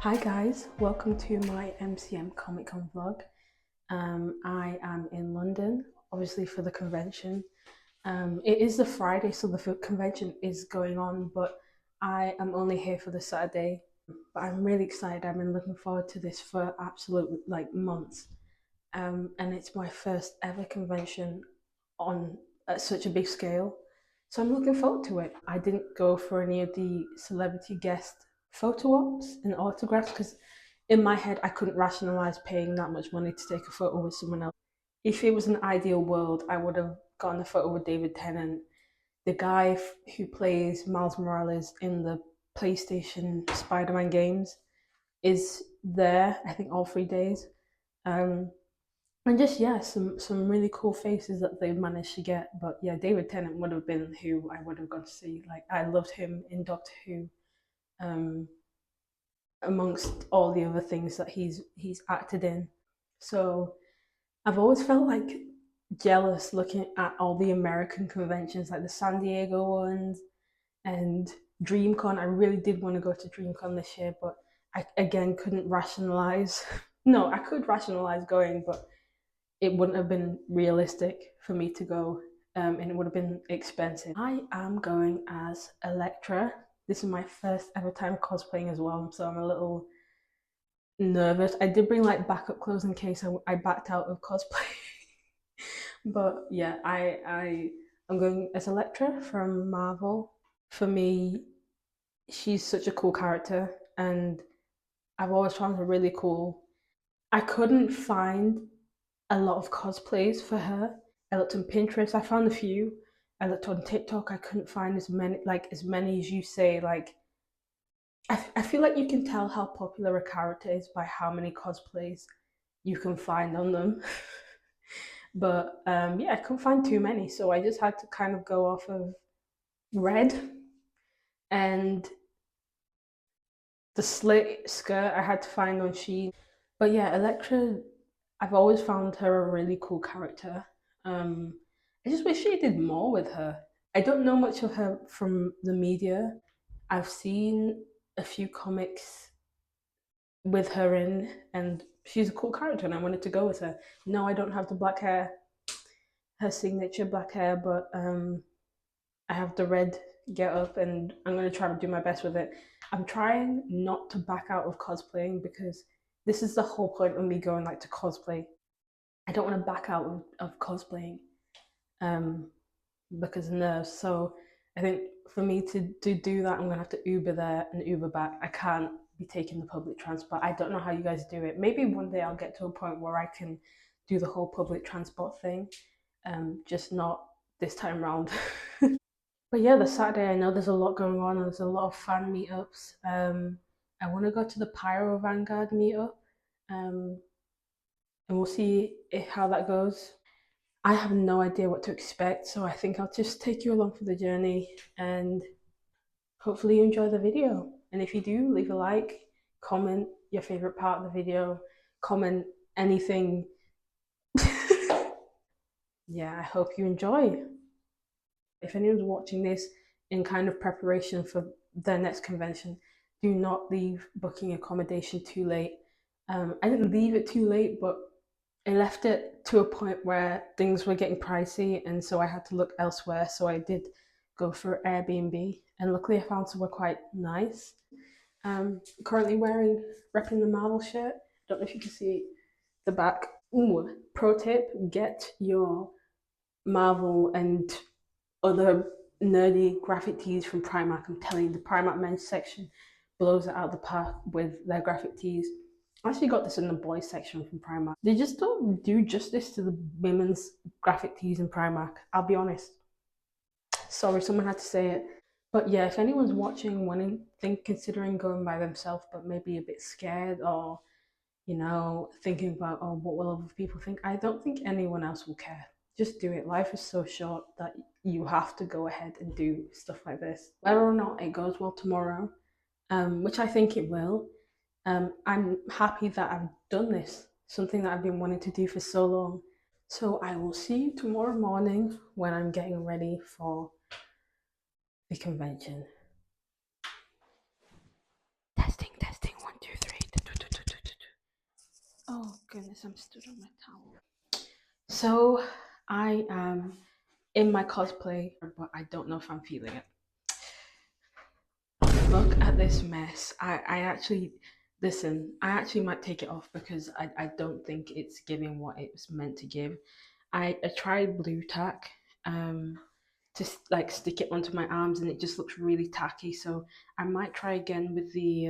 Hi guys, welcome to my MCM Comic Con vlog. I am in London, obviously for the convention. It is the Friday, so the convention is going on, but I am only here for the Saturday. But I'm really excited. I've been looking forward to this for absolute months. And it's my first ever convention on at such a big scale. So I'm looking forward to it. I didn't go for any of the celebrity guest photo ops and autographs because in my head I couldn't rationalize paying that much money to take a photo with someone else. If it was an ideal world, I would have gotten a photo with David Tennant, the guy who plays Miles Morales in the PlayStation Spider-Man games is there, I think all 3 days. Um, and just yeah, some really cool faces that they managed to get. But yeah, David Tennant would have been who I would have gone to see. Like I loved him in Doctor Who, um, amongst all the other things that he's acted in. So I've always felt like jealous looking at all the American conventions, like the San Diego ones and DreamCon. I really did want to go to DreamCon this year, but I again couldn't rationalize. No, I could rationalize going, but it wouldn't have been realistic for me to go, and it would have been expensive. I am going as Electra. This is my first ever time cosplaying as well, so I'm a little nervous. I did bring like backup clothes in case I backed out of cosplay. But yeah, I'm going as Electra from Marvel. For me, she's such a cool character, and I've always found her really cool. I couldn't find a lot of cosplays for her. I looked on Pinterest, I found a few. I looked on TikTok, I couldn't find as many as you say. Like I feel like you can tell how popular a character is by how many cosplays you can find on them. But yeah, I couldn't find too many, so I just had to kind of go off of red and the slit skirt I had to find on Shein. But yeah, Electra, I've always found her a really cool character. Um, I just wish they did more with her. I don't know much of her from the media. I've seen a few comics with her in, and she's a cool character, and I wanted to go with her. No, I don't have the black hair, her signature black hair, but I have the red get up, and I'm going to try to do my best with it. I'm trying not to back out of cosplaying because this is the whole point of me going like to cosplay. I don't want to back out of cosplaying, um, because of nerves. So I think for me to do that, I'm gonna have to Uber there and Uber back. I can't be taking the public transport. I don't know how you guys do it. Maybe one day I'll get to a point where I can do the whole public transport thing, just not this time round. But yeah, the Saturday I know there's a lot going on. There's a lot of fan meetups. I want to go to the Pyro Vanguard meetup, um, and we'll see how that goes. I have no idea what to expect, so I think I'll just take you along for the journey and hopefully you enjoy the video. And if you do, leave a like, comment your favorite part of the video, comment anything. Yeah, I hope you enjoy. If anyone's watching this in kind of preparation for their next convention, do not leave booking accommodation too late. I didn't leave it too late, but I left it to a point where things were getting pricey, and so I had to look elsewhere. So I did go for Airbnb, and luckily I found somewhere quite nice. Currently repping the Marvel shirt. Don't know if you can see the back. Ooh, pro tip: get your Marvel and other nerdy graphic tees from Primark. I'm telling you, the Primark men's section blows it out of the park with their graphic tees. I actually got this in the boys section from Primark. They just don't do justice to the women's graphic tees in Primark. I'll be honest. Sorry, someone had to say it. But yeah, if anyone's watching, considering going by themselves, but maybe a bit scared or thinking about, oh, what will other people think? I don't think anyone else will care. Just do it. Life is so short that you have to go ahead and do stuff like this. Whether or not it goes well tomorrow, which I think it will, I'm happy that I've done this, something that I've been wanting to do for so long. So I will see you tomorrow morning when I'm getting ready for the convention. Testing, 1, 2, 3. Oh goodness, I'm stood on my towel. So I am in my cosplay, but I don't know if I'm feeling it. Look at this mess. I actually listen, I actually might take it off because I don't think it's giving what it was meant to give. I tried blue tack to like stick it onto my arms and it just looks really tacky. So I might try again with the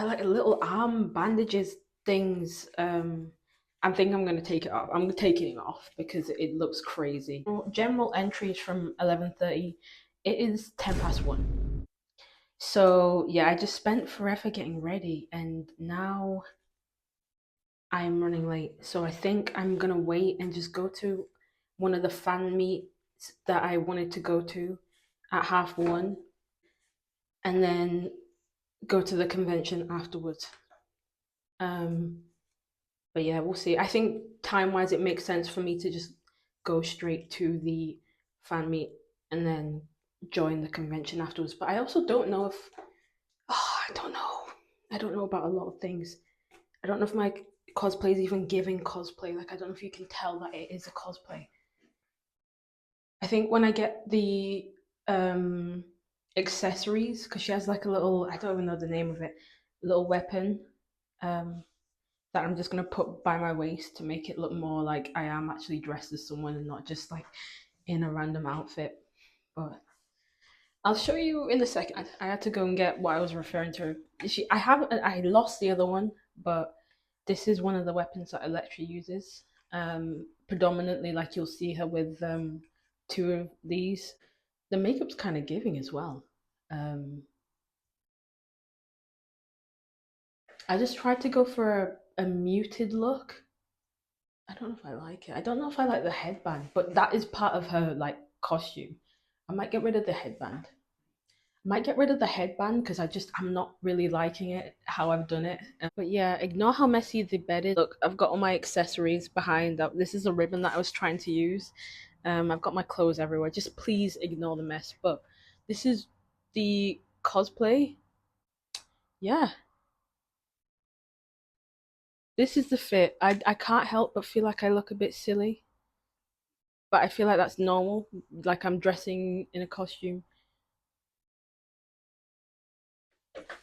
like little arm bandages things. I think I'm gonna take it off. I'm taking it off because it looks crazy. General entries from 11:30. It is 1:10. So yeah, I just spent forever getting ready, and now I'm running late. So I think I'm gonna wait and just go to one of the fan meets that I wanted to go to at 1:30, and then go to the convention afterwards. Um, but yeah, we'll see. I think time wise, it makes sense for me to just go straight to the fan meet and then join the convention afterwards. But I also don't know if I don't know. I don't know about a lot of things. I don't know if my cosplay is even giving cosplay. Like I don't know if you can tell that it is a cosplay. I think when I get the um accessories, because she has like a little, I don't even know the name of it, little weapon um that I'm just gonna put by my waist to make it look more like I am actually dressed as someone and not just like in a random outfit. But I'll show you in a second. I had to go and get what I was referring to. I lost the other one, but this is one of the weapons that Electra uses. Predominantly, like you'll see her with two of these. The makeup's kind of giving as well. Um, I just tried to go for a muted look. I don't know if I like it. I don't know if I like the headband, but that is part of her like costume. I might get rid of the headband. I might get rid of the headband because I'm not really liking it how I've done it. But yeah, ignore how messy the bed is. Look, I've got all my accessories behind. This is a ribbon that I was trying to use. I've got my clothes everywhere. Just please ignore the mess. But this is the cosplay. Yeah, this is the fit. I can't help but feel like I look a bit silly, but I feel like that's normal. Like I'm dressing in a costume.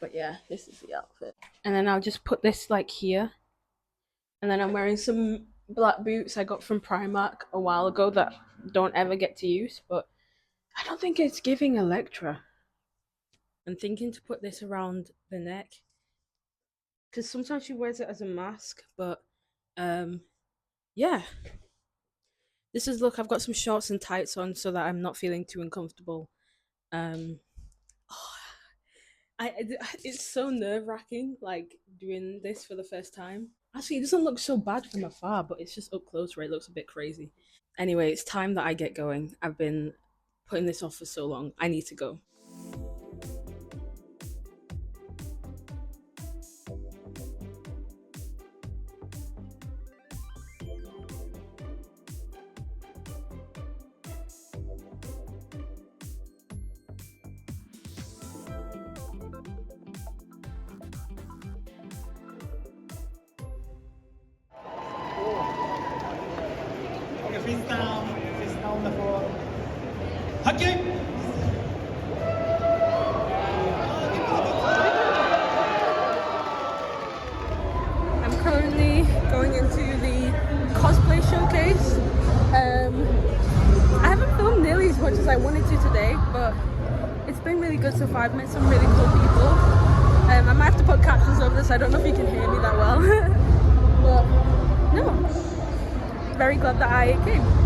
But yeah, this is the outfit. And then I'll just put this like here. And then I'm wearing some black boots I got from Primark a while ago that don't ever get to use, but I don't think it's giving Electra. I'm thinking to put this around the neck because sometimes she wears it as a mask, but um, yeah. This is look. I've got some shorts and tights on so that I'm not feeling too uncomfortable. Um, oh, it's so nerve wracking, like doing this for the first time. Actually, it doesn't look so bad from afar, but it's just up close where it looks a bit crazy. Anyway, it's time that I get going. I've been putting this off for so long. I need to go. Face down na po. Hagin! I'm currently going into the cosplay showcase. I haven't filmed nearly as much as I wanted to today, but it's been really good so far. I've met some really cool people. I might have to put captions over this. I don't know if you can hear me that well. But no, very glad that I came.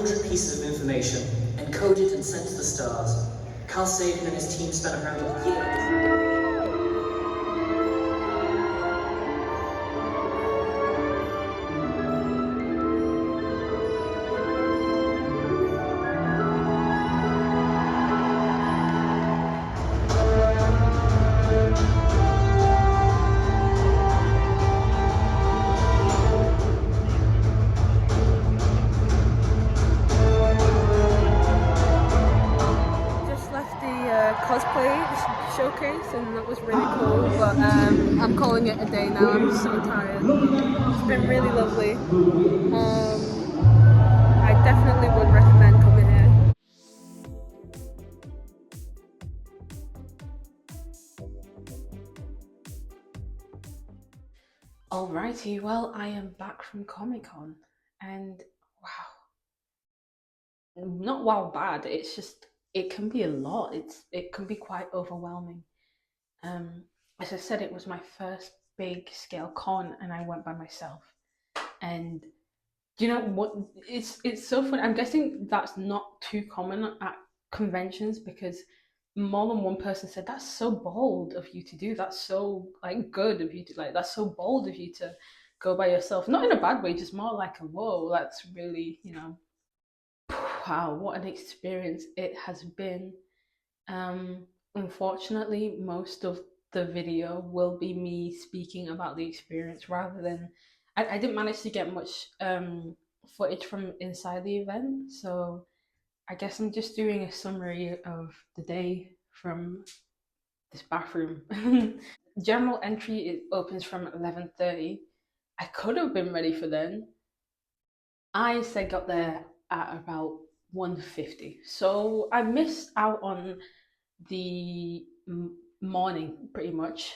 100 pieces of information, encoded and sent to the stars. Carl Sagan and his team spent around a year. Just left the cosplay showcase and that was really cool, but I'm calling it a day now. I'm so tired. It's been really lovely. I definitely would recommend coming here. Alrighty, well, I am back from Comic Con, and wow, not wow bad. It's just it can be a lot. It can be quite overwhelming. Um, as I said, it was my first big scale con, and I went by myself. And do you know what? It's so funny. I'm guessing that's not too common at conventions because more than one person said that's so bold of you to do. That's so like good of you to like. That's so bold of you to go by yourself. Not in a bad way, just more like a whoa. That's really wow, what an experience it has been. Um, Unfortunately, most of the video will be me speaking about the experience rather than. I didn't manage to get much footage from inside the event, so I guess I'm just doing a summary of the day from this bathroom. General entry it opens from 11:30. I could have been ready for then. I instead got there at about 1:50, so I missed out on the morning pretty much.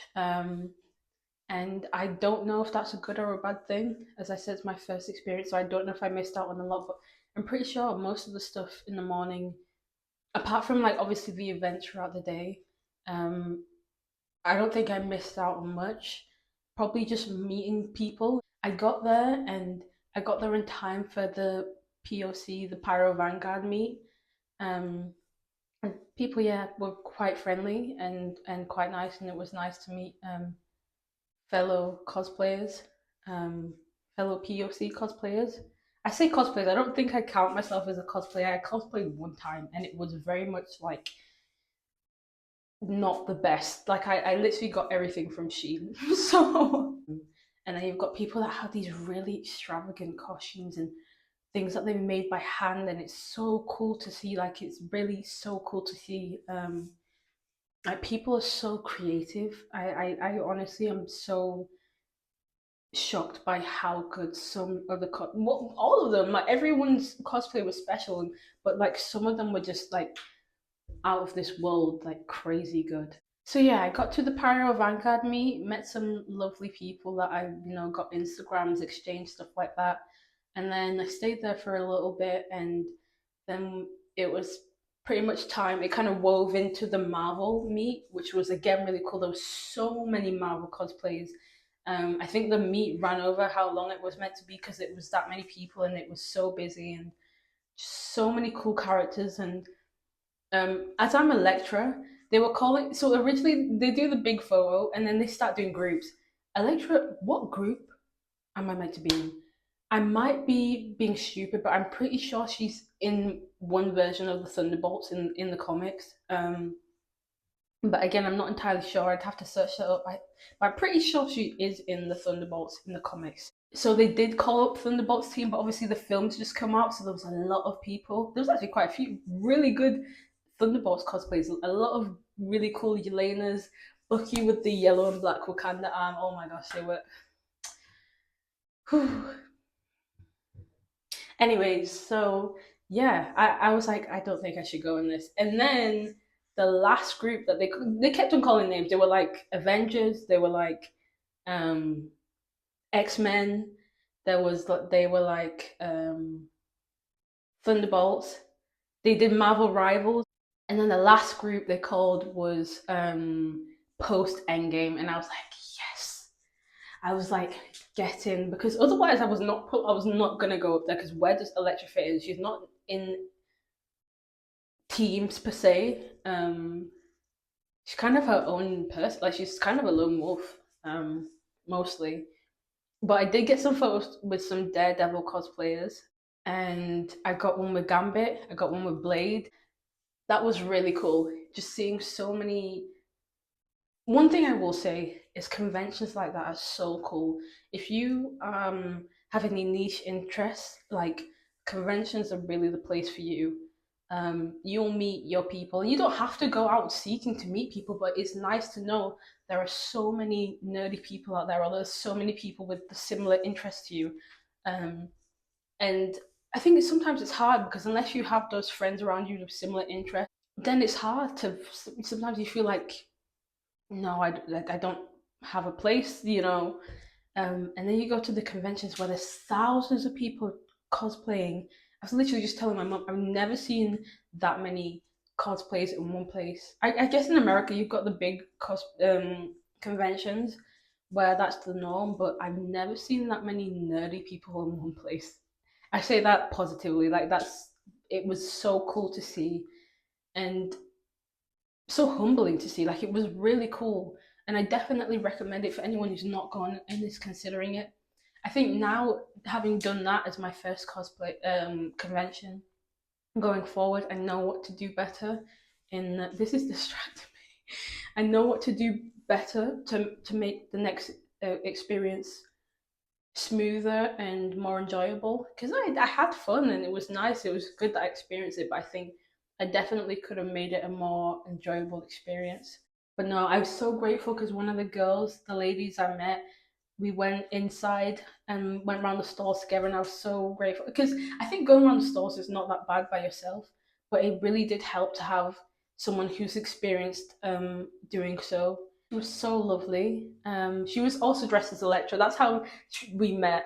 And I don't know if that's a good or a bad thing. As I said, it's my first experience, so I don't know if I missed out on a lot, but I'm pretty sure most of the stuff in the morning, apart from like obviously the events throughout the day, um, I don't think I missed out on much. Probably just meeting people. I got there in time for the POC, the Pyro Vanguard meet. Um, and people, yeah, were quite friendly and quite nice, and it was nice to meet fellow cosplayers, um, fellow POC cosplayers. I say cosplayers. I don't think I count myself as a cosplayer. I cosplayed one time, and it was very much like not the best. Like I literally got everything from Shein. So, and then you've got people that have these really extravagant costumes and things that they've made by hand, and it's so cool to see. Like it's really so cool to see. Like people are so creative. I honestly am so shocked by how good some of the well, all of them, like everyone's cosplay was special, but like some of them were just like out of this world, like crazy good. So yeah, I got to the Pyro Vanguard meet, met some lovely people that I got Instagrams, exchanged stuff like that, and then I stayed there for a little bit, and then it was pretty much time. It kind of wove into the Marvel meet, which was again really cool. There was so many Marvel cosplays. I think the meet ran over how long it was meant to be because it was that many people and it was so busy and so many cool characters. And as I'm a lecturer, they were calling. So originally they do the big photo and then they start doing groups. Electra, what group am I meant to be in? I might be being stupid, but I'm pretty sure she's in one version of the Thunderbolts in the comics. But again, I'm not entirely sure. I'd have to search that up. But I'm pretty sure she is in the Thunderbolts in the comics. So they did call up Thunderbolts team, but obviously the film's just come out, so there was a lot of people. There was actually quite a few really good Thunderbolts cosplays. A lot of really cool Yelenas. Bucky with the yellow and black Wakanda arm. Oh my gosh, they were. Whew. Anyways, so yeah, I was like, I don't think I should go in this. And then the last group that they kept on calling names. They were like Avengers. They were like um, X-Men. They were like Thunderbolts. They did Marvel Rivals, and then the last group they called was Post Endgame, and I was like, yes. I was like, get in because otherwise I was not gonna go up there because where does Electra fit in? She's not in teams per se. She's kind of her own person. Like she's kind of a lone wolf, mostly. But I did get some photos with some Daredevil cosplayers, and I got one with Gambit. I got one with Blade. That was really cool. Just seeing so many. One thing I will say is conventions like that are so cool. If you have any niche interests, like conventions are really the place for you. You'll meet your people. You don't have to go out seeking to meet people, but it's nice to know there are so many nerdy people out there, or there's so many people with the similar interests to you. Um, and I think sometimes it's hard because unless you have those friends around you with similar interests, then it's hard to. Sometimes you feel like no, I don't have a place, you know. And then you go to the conventions where there's thousands of people cosplaying. I was literally just telling my mom, I've never seen that many cosplays in one place. I guess in America you've got the big conventions where that's the norm, but I've never seen that many nerdy people in one place. I say that positively, like it was so cool to see and so humbling to see. Like it was really cool, and I definitely recommend it for anyone who's not gone and is considering it. I think now, having done that as my first cosplay convention, going forward, I know what to do better. In this is distracting me. I know what to do better to make the next experience smoother and more enjoyable because I had fun and it was nice. It was good that I experienced it, but I think I definitely could have made it a more enjoyable experience. But no, I was so grateful because one of the girls, the ladies I met, we went inside and went around the stores together, and I was so grateful because I think going around the stores is not that bad by yourself, but it really did help to have someone who's experienced doing so. She was so lovely. She was also dressed as Electra. That's how we met.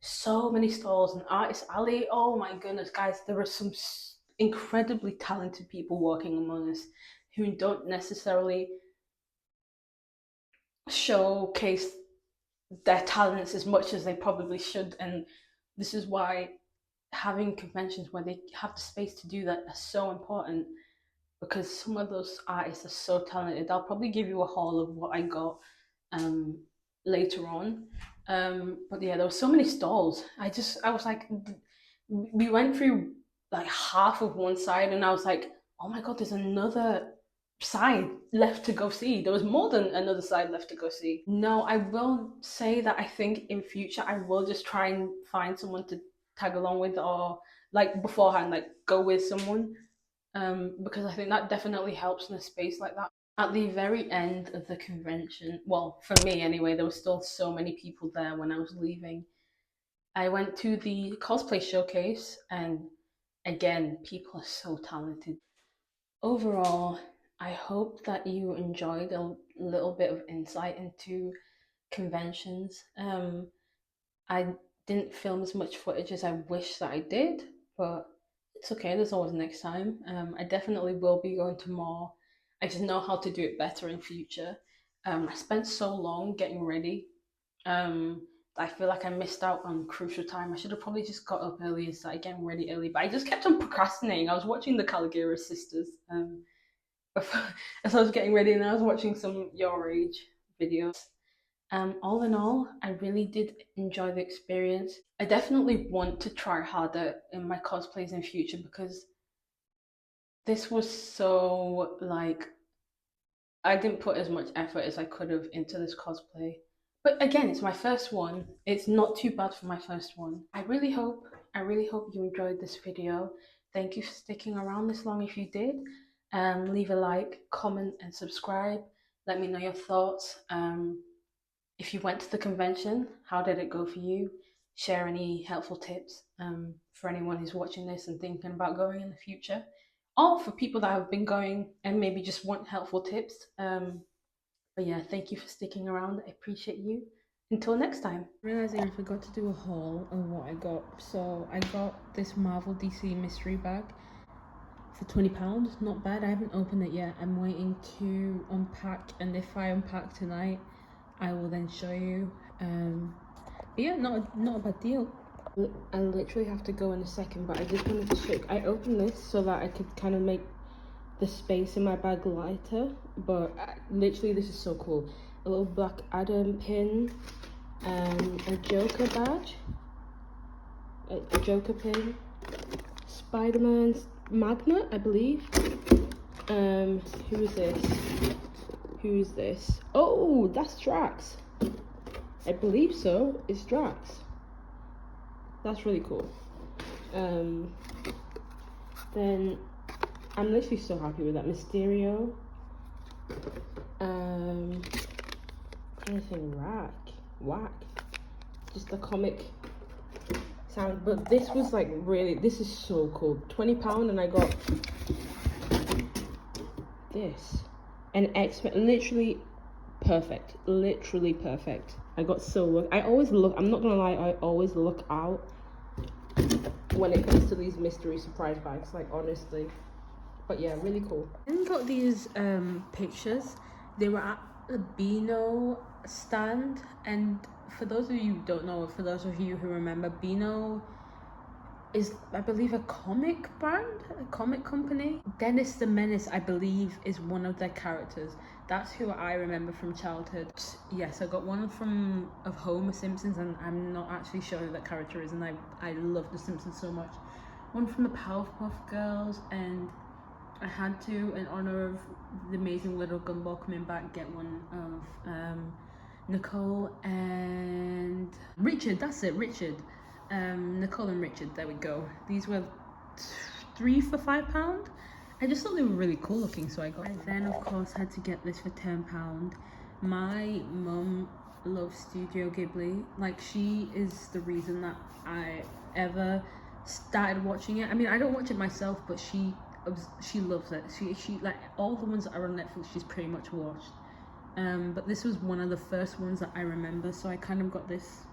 So many stalls and Artist Alley. Oh my goodness, guys, there were some incredibly talented people walking among us who don't necessarily showcase their talents as much as they probably should. And this is why having conventions where they have the space to do that are so important because some of those artists are so talented. I'll probably give you a haul of what I got um, later on. But yeah, there were so many stalls. I was like, we went through like half of one side, and I was like, oh my god, there's another side left to go see. There was more than another side left to go see. No, I will say that I think in future I will just try and find someone to tag along with, or like beforehand, like go with someone, because I think that definitely helps in a space like that. At the very end of the convention, well, for me anyway, there were still so many people there when I was leaving. I went to the cosplay showcase, and again, people are so talented. Overall, I hope that you enjoyed a little bit of insight into conventions. I didn't film as much footage as I wish that I did, but it's okay. There's always next time. I definitely will be going to more. I just know how to do it better in future. I spent so long getting ready. I feel like I missed out on crucial time. I should have probably just got up early and started getting ready early, but I just kept on procrastinating. I was watching the Caligari sisters as I was getting ready, and I was watching some Your Age videos. All in all, I really did enjoy the experience. I definitely want to try harder in my cosplays in future because this was so like I didn't put as much effort as I could have into this cosplay. But again, it's my first one. It's not too bad for my first one. I really hope you enjoyed this video. Thank you for sticking around this long if you did. Leave a like, comment, and subscribe. Let me know your thoughts. If you went to the convention, how did it go for you? Share any helpful tips for anyone who's watching this and thinking about going in the future, or for people that have been going and maybe just want helpful tips. But yeah, thank you for sticking around. I appreciate you. Until next time. Realizing I forgot to do a haul of what I got. So I got this Marvel DC mystery bag for £20. Not bad. I haven't opened it yet. I'm waiting to unpack, and if I unpack tonight, I will then show you. But yeah, not a bad deal. I literally have to go in a second, but I just wanted to show. I opened this so that I could kind of make the space in my bag lighter, but literally this is so cool. A little Black Adam pin, a Joker badge, a Joker pin, Spider-Man's magnet, I believe. Who is this? Who is this? Oh, that's Drax. I believe so. It's Drax. That's really cool. Then I'm literally so happy with that. Mysterio. Anything whack. Just the comic sound. But this was like really, this is so cool. £20 and I got this. An X-Men, literally perfect. Literally perfect. I got so lucky. I always look, I'm not gonna lie, I always look out when it comes to these mystery surprise bags, like honestly. But yeah, really cool. I got these pictures. They were at the Beano stand, and for those of you who don't know, for those of you who remember, Beano is, I believe, a comic brand, a comic company. Dennis the Menace, I believe, is one of their characters. That's who I remember from childhood. Yes, I got one of Homer Simpsons, and I'm not actually sure who that character is, and I love The Simpsons so much. One from the Powerpuff Girls, and I had to, in honor of the amazing little Gumball coming back, get one of Nicole and Richard. That's it, Richard. Nicole and Richard, there we go. These were 3 for £5. I just thought they were really cool looking, so I got it. I then of course had to get this for £10. My mum loves Studio Ghibli. Like, she is the reason that I ever started watching it. I mean, I don't watch it myself, but she loves it. She like all the ones that are on Netflix, she's pretty much watched. But this was one of the first ones that I remember, so I kind of got this.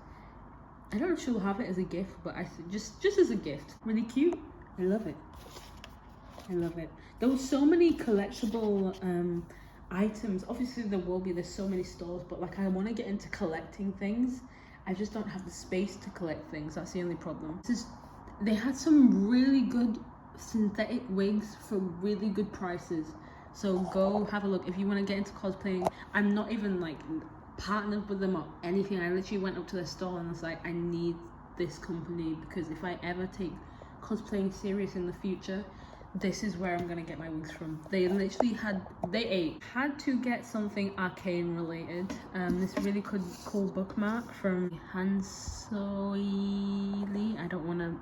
I don't know if she'll have it as a gift, but I just as a gift. Really cute. I love it. I love it. There were so many collectible items. Obviously there's so many stores, but like I want to get into collecting things. I just don't have the space to collect things. That's the only problem. They had some really good synthetic wigs for really good prices. So go have a look if you want to get into cosplaying. I'm not even like partnered with them or anything. I literally went up to their store and was like, I need this company, because if I ever take cosplaying serious in the future, this is where I'm gonna get my wigs from. They literally had to get something arcane related. This really cool bookmark from Hansoili. I don't want to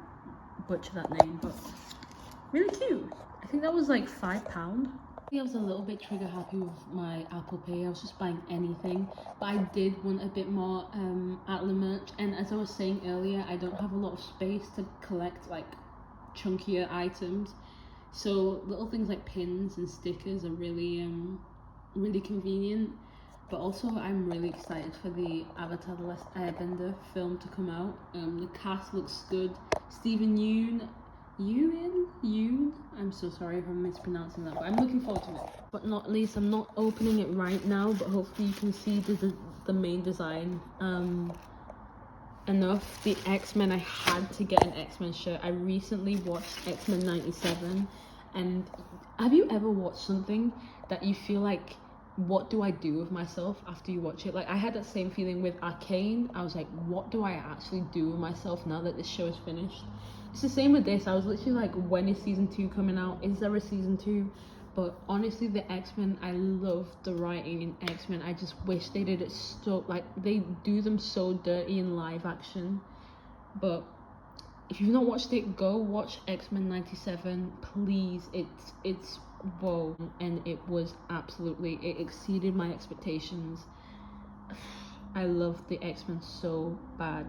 butcher that name, but really cute. I think that was like £5. I was a little bit trigger happy with my Apple Pay. I was just buying anything, but I did want a bit more Atla merch, and as I was saying earlier, I don't have a lot of space to collect like chunkier items, so little things like pins and stickers are really really convenient. But also I'm really excited for the Avatar The Last Airbender film to come out. The cast looks good. Stephen Yeun, I'm so sorry if I'm mispronouncing that, but I'm looking forward to it. But not least, I'm not opening it right now, but hopefully you can see the main design enough. The X-Men, I had to get an X-Men shirt. I recently watched X-Men 97, and have you ever watched something that you feel like, what do I do with myself after you watch it? Like, I had that same feeling with Arcane. I was like, what do I actually do with myself now that this show is finished? It's the same with this. I was literally like, when is season 2 coming out? Is there a season 2? But honestly, the X-Men, I love the writing in X-Men. I just wish they did it so, like, they do them so dirty in live action. But if you've not watched it, go watch X-Men 97, please. It's whoa, and it was absolutely, it exceeded my expectations. I love the X-Men so bad.